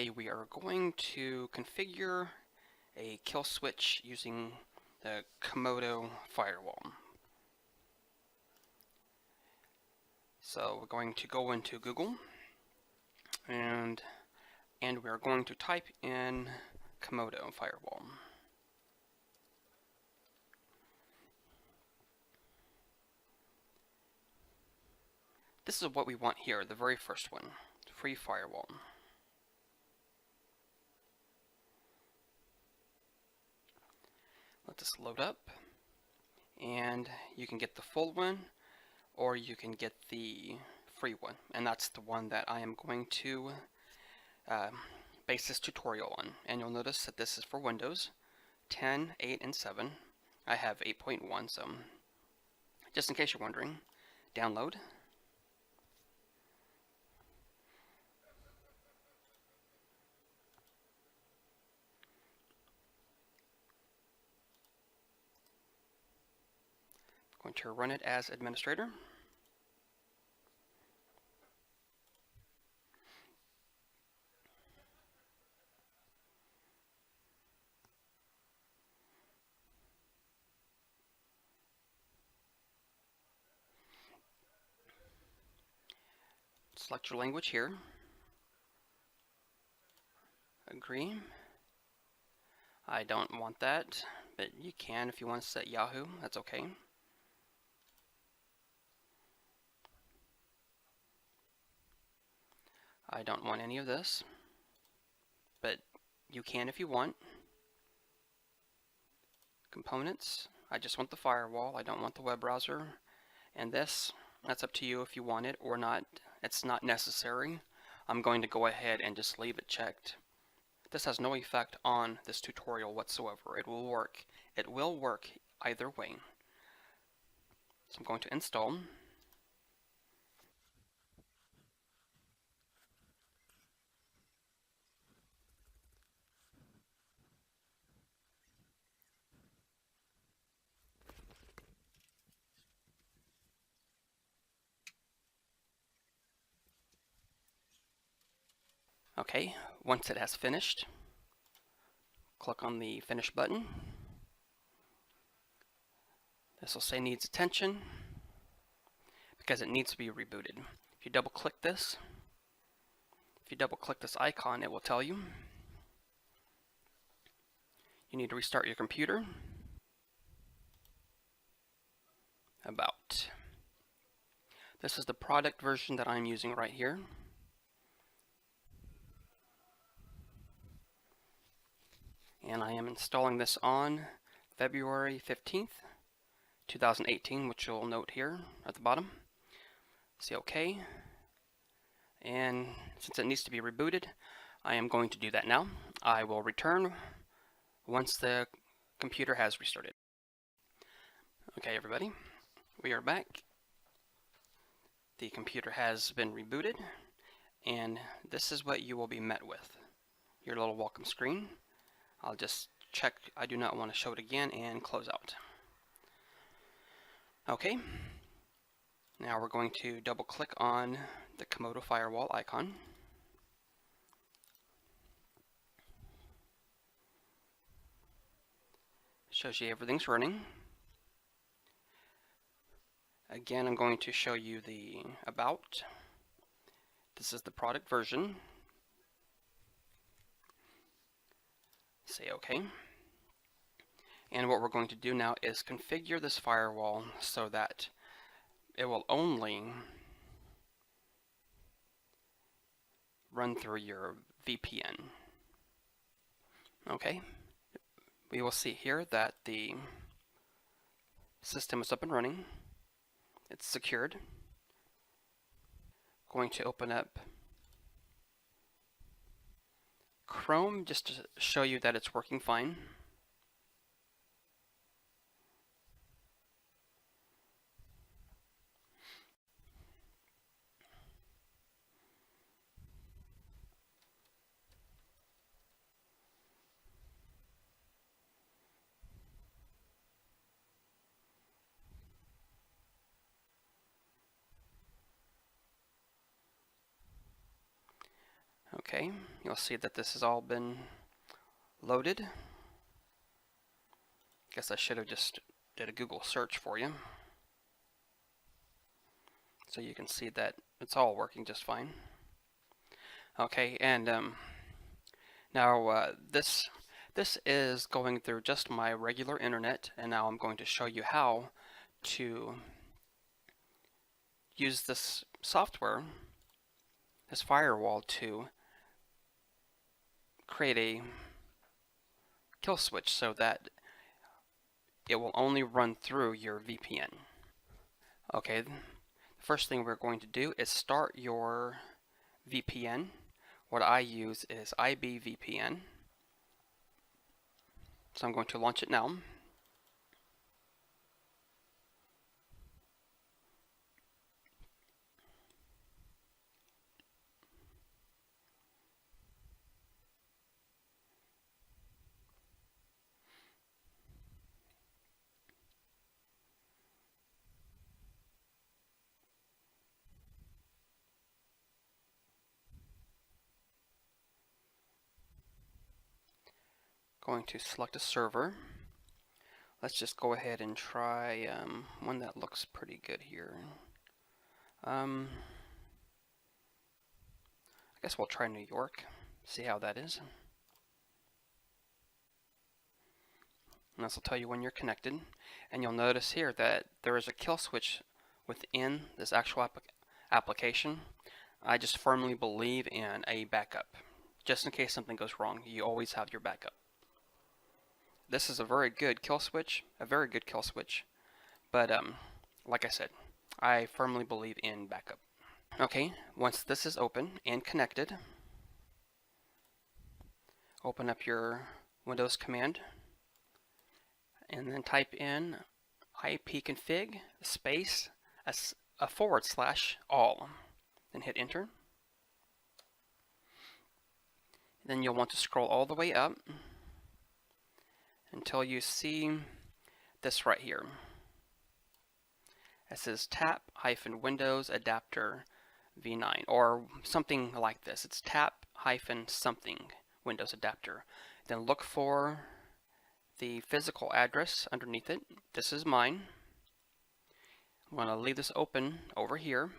Today we are going to configure a kill switch using the Comodo firewall. So we're going to go into Google and we're going to type in Comodo firewall. This is what we want here, the very first one, free firewall. Let this load up, and you can get the full one or you can get the free one, and that's the one that I am going to base this tutorial on. And you'll notice that this is for Windows 10, 8, and 7. I have 8.1, so just in case you're wondering, download. Going to run it as administrator. Select your language here. Agree. I don't want that, but you can if you want to set Yahoo, that's okay. I don't want any of this, but you can if you want. Components, I just want the firewall, I don't want the web browser. And this, that's up to you if you want it or not. It's not necessary. I'm going to go ahead and just leave it checked. This has no effect on this tutorial whatsoever. It will work. It will work either way. So I'm going to install. Okay, once it has finished, click on the Finish button. This will say needs attention because it needs to be rebooted. If you double click this, icon, it will tell you you need to restart your computer. About. This is the product version that I'm using right here. And I am installing this on February 15th, 2018, which you'll note here at the bottom. Say OK. And since it needs to be rebooted, I am going to do that now. I will return once the computer has restarted. Okay, everybody, we are back. The computer has been rebooted, and this is what you will be met with. Your little welcome screen. I'll just check I do not want to show it again and close out. Okay, now we're going to double click on the Comodo firewall icon. Shows you everything's running. Again, I'm going to show you the about. This is the product version. Say OK. And what we're going to do now is configure this firewall so that it will only run through your VPN. Okay. We will see here that the system is up and running. It's secured. Going to open up Chrome just to show you that it's working fine. Okay, you'll see that this has all been loaded. Guess I should have just did a Google search for you, so you can see that it's all working just fine. Okay, and now this is going through just my regular internet, and now I'm going to show you how to use this software, this firewall, to create a kill switch so that it will only run through your VPN. Okay, the first thing we're going to do is start your VPN. What I use is IBVPN. So I'm going to launch it now. Going to select a server. Let's just go ahead and try one that looks pretty good here. I guess we'll try New York, see how that is. And this will tell you when you're connected. And you'll notice here that there is a kill switch within this actual application. I just firmly believe in a backup. Just in case something goes wrong, you always have your backup. This is a very good kill switch, but like I said, I firmly believe in backup. Okay, once this is open and connected, open up your Windows command and then type in ipconfig space a /all, then hit enter. Then you'll want to scroll all the way up until you see this right here. It says tap-windows adapter v9, or something like this. It's tap-something Windows adapter. Then look for the physical address underneath it. This is mine. I'm going to leave this open over here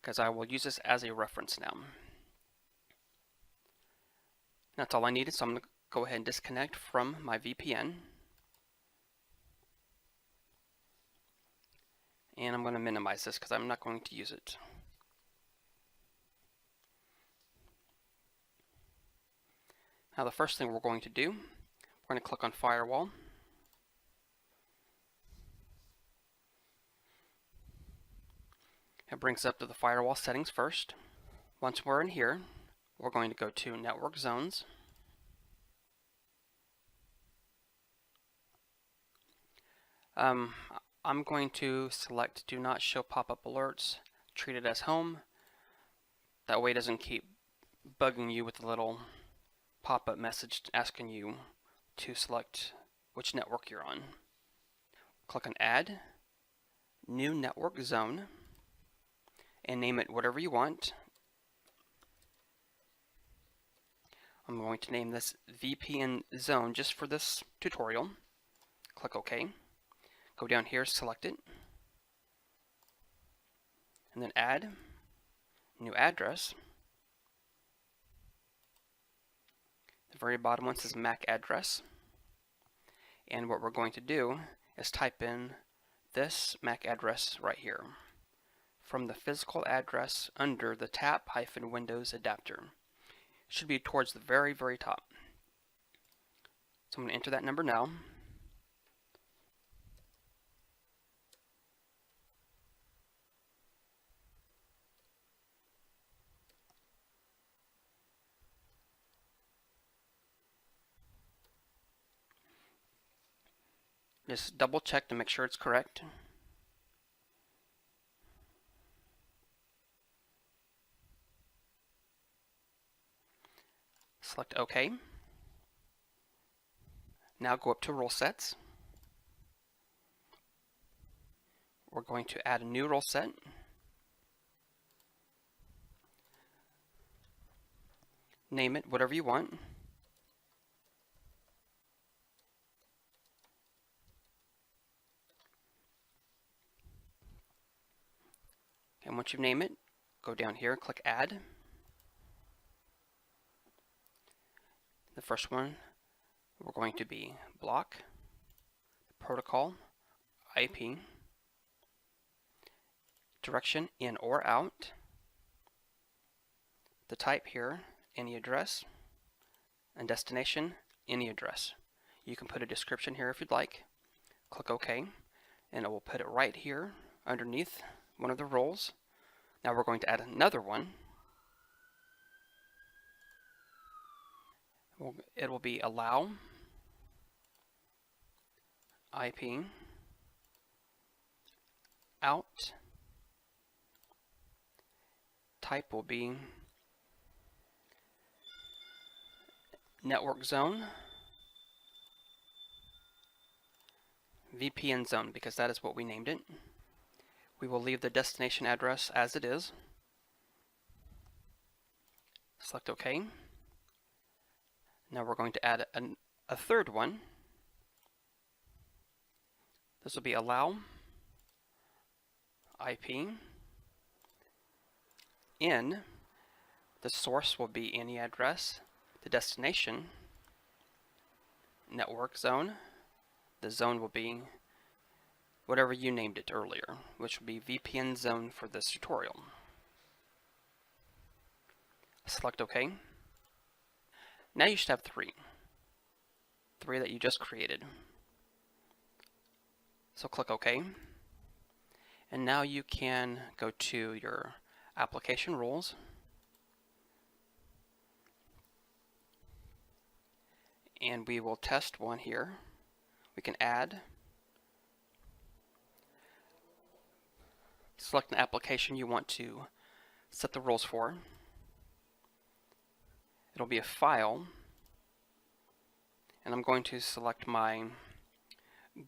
because I will use this as a reference now. That's all I needed, so I'm going to go ahead and disconnect from my VPN. And I'm going to minimize this because I'm not going to use it. Now the first thing we're going to do, we're going to click on Firewall. It brings up to the Firewall Settings first. Once we're in here, we're going to go to Network Zones. I'm going to select Do Not Show Pop-up Alerts, treat it as home. That way it doesn't keep bugging you with a little pop-up message asking you to select which network you're on. Click on Add, New Network Zone, and name it whatever you want. I'm going to name this VPN Zone just for this tutorial. Click OK. Go down here, select it, and then add new address. The very bottom one says MAC address. And what we're going to do is type in this MAC address right here from the physical address under the tap-windows adapter. It should be towards the very, very top. So I'm going to enter that number now. Just double check to make sure it's correct. Select OK. Now go up to Rule Sets. We're going to add a new rule set. name it whatever you want. And once you name it, go down here, click Add. The first one, we're going to be block, protocol, IP, direction in or out, the type here, any address, and destination, any address. You can put a description here if you'd like. Click OK, and it will put it right here underneath one of the roles. Now we're going to add another one. It will be allow IP out. Type will be network zone, VPN zone, because that is what we named it. We will leave the destination address as it is. Select OK. Now we're going to add a third one. This will be allow IP in. The source will be any address. The destination, network zone. The zone will be whatever you named it earlier, which will be VPN zone for this tutorial. Select OK. Now you should have three that you just created. So click OK. And now you can go to your application roles. And we will test one here. We can add. Select an application you want to set the roles for. It'll be a file. And I'm going to select my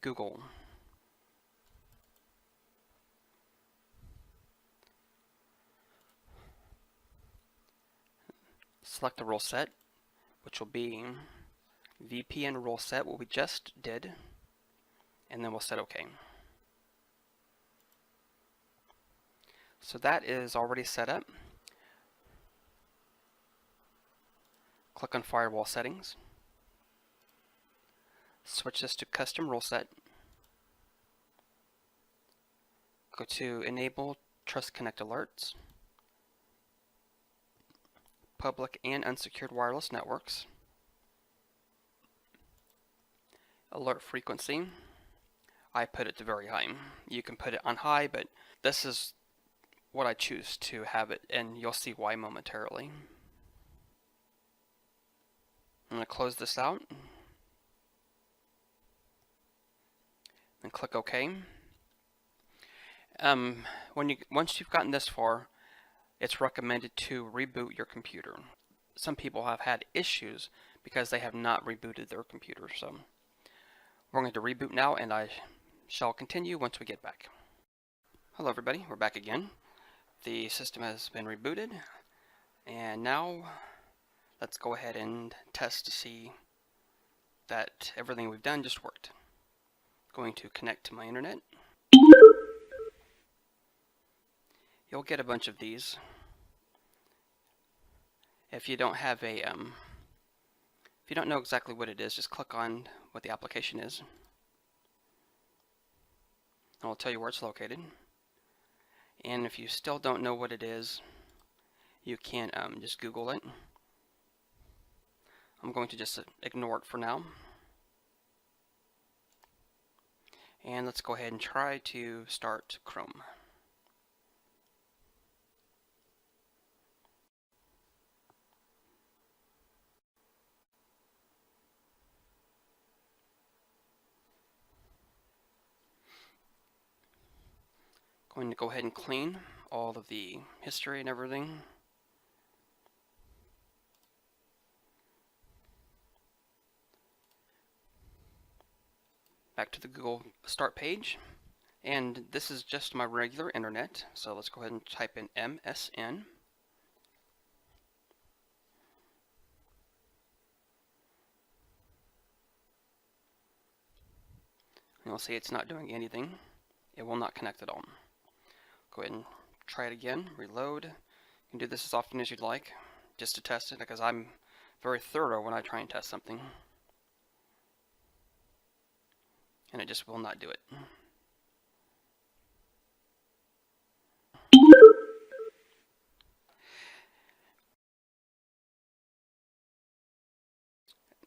Google. Select the role set, which will be VPN role set, what we just did, and then we'll set OK. So that is already set up. Click on Firewall Settings. Switch this to Custom Role Set. Go to Enable Trust Connect Alerts. Public and unsecured wireless networks. Alert frequency. I put it to very high. You can put it on high, but this is what I choose to have it, and you'll see why momentarily. I'm going to close this out and click OK. Once you've gotten this far, it's recommended to reboot your computer. Some people have had issues because they have not rebooted their computer. So we're going to reboot now, and I shall continue once we get back. Hello everybody, we're back again. The system has been rebooted, and now let's go ahead and test to see that everything we've done just worked. Going to connect to my internet. You'll get a bunch of these. If you don't have a, if you don't know exactly what it is, just click on what the application is. And I'll tell you where it's located. And if you still don't know what it is, you can just Google it. I'm going to just ignore it for now. And let's go ahead and try to start Chrome. Going to go ahead and clean all of the history and everything. Back to the Google Start page, and this is just my regular internet, so let's go ahead and type in MSN. you'll see it's not doing anything. It will not connect at all. Go ahead and try it again, reload. You can do this as often as you'd like, just to test it, because I'm very thorough when I try and test something. And it just will not do it.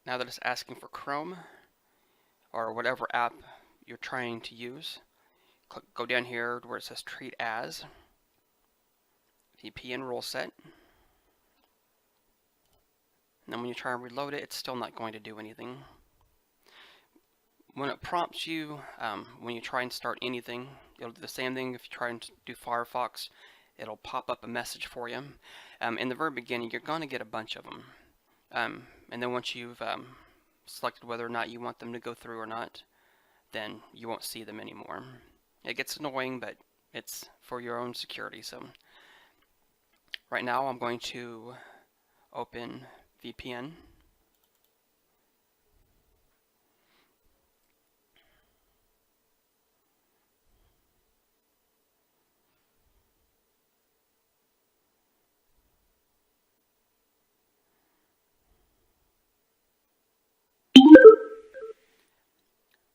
Now that it's asking for Chrome, or whatever app you're trying to use, go down here where it says Treat As, VPN Rule Set. And then when you try and reload it, it's still not going to do anything. When it prompts you, when you try and start anything, it'll do the same thing. If you try and do Firefox, it'll pop up a message for you. In the very beginning, you're going to get a bunch of them. And then once you've selected whether or not you want them to go through or not, then you won't see them anymore. It gets annoying, but it's for your own security. So right now I'm going to open VPN.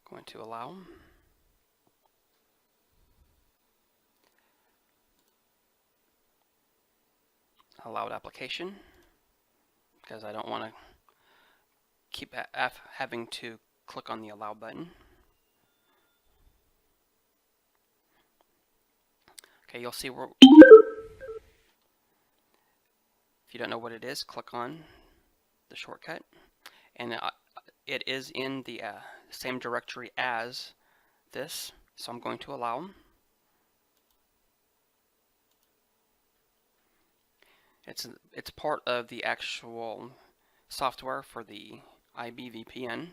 Going to allow. Allowed application, because I don't want to keep having to click on the allow button. Okay, you'll see where, if you don't know what it is, click on the shortcut, and it is in the same directory as this, so I'm going to allow. It's part of the actual software for the IBVPN.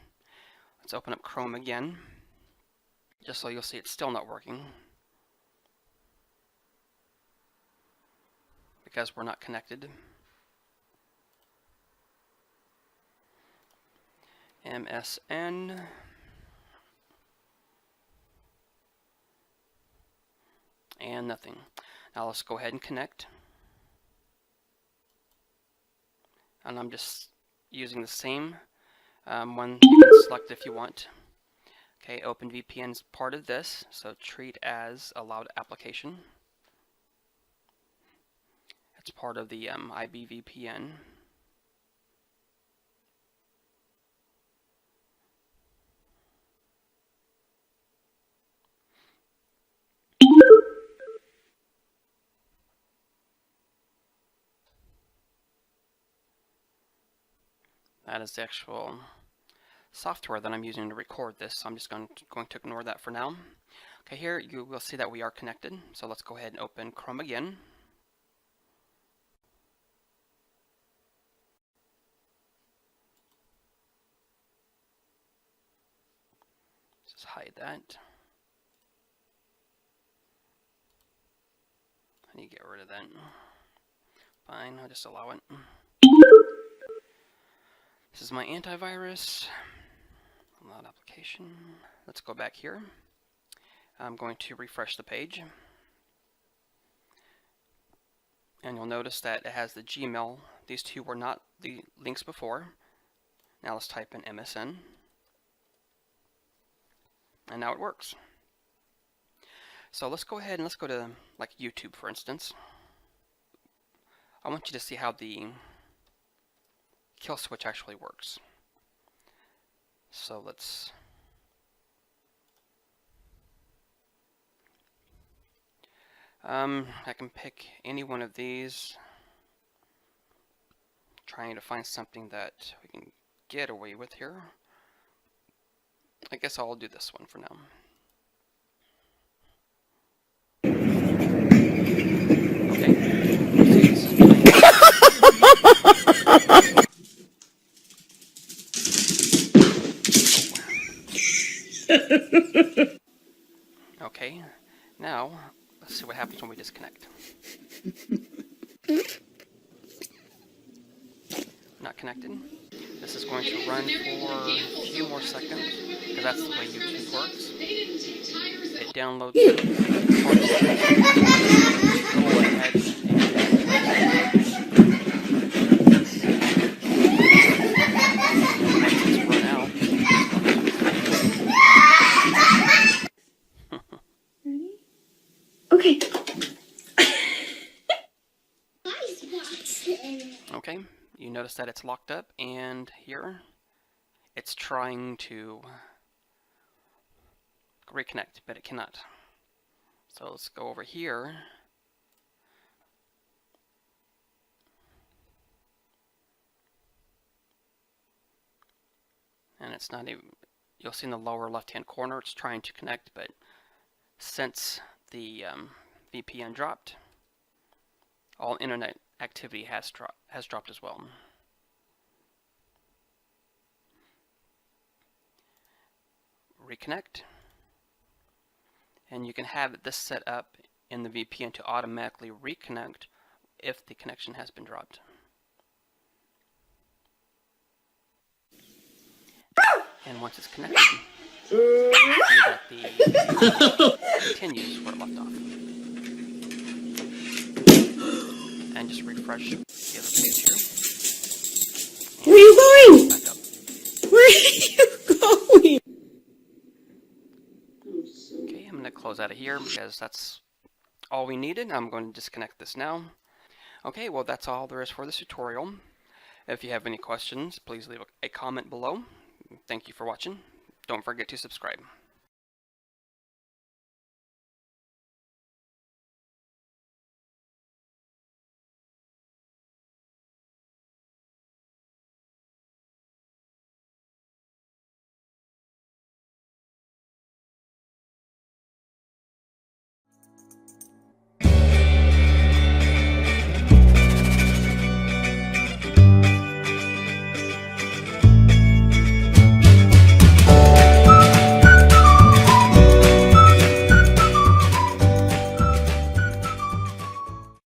Let's open up Chrome again, just so you'll see it's still not working, because we're not connected. MSN. And nothing. Now let's go ahead and connect. And I'm just using the same one. You can select if you want. Okay, OpenVPN is part of this, so treat as allowed application. It's part of the IBVPN. That is the actual software that I'm using to record this, so I'm just going to ignore that for now. Okay, here you will see that we are connected, so let's go ahead and open Chrome again. Just hide that. I need to get rid of that. Fine, I'll just allow it. This is my antivirus. Allowed application. Let's go back here. I'm going to refresh the page. And you'll notice that it has the Gmail. These two were not the links before. Now let's type in MSN. And now it works. So let's go ahead and let's go to like YouTube, for instance. I want you to see how the kill switch actually works. So let's I can pick any one of these, trying to find something that we can get away with here. I guess I'll do this one for now. Okay, now let's see what happens when we disconnect. Not connected. This is going to run for a few more seconds, because that's the way YouTube works. It downloads parts of it. Go ahead and once it's run out, Ready? Okay. okay, you notice that it's locked up, and here it's trying to reconnect, but it cannot. So let's go over here. And it's not even, you'll see in the lower left-hand corner, it's trying to connect, but since the VPN dropped, all internet activity has dropped as well. Reconnect, and you can have this set up in the VPN to automatically reconnect if the connection has been dropped. And once it's connected, see that the continues where it left off. And just refresh the other page here. Where are you going? Back up. Where are you going? Okay, I'm going to close out of here because that's all we needed. I'm going to disconnect this now. Okay, well that's all there is for this tutorial. If you have any questions, please leave a comment below. Thank you for watching. Don't forget to subscribe.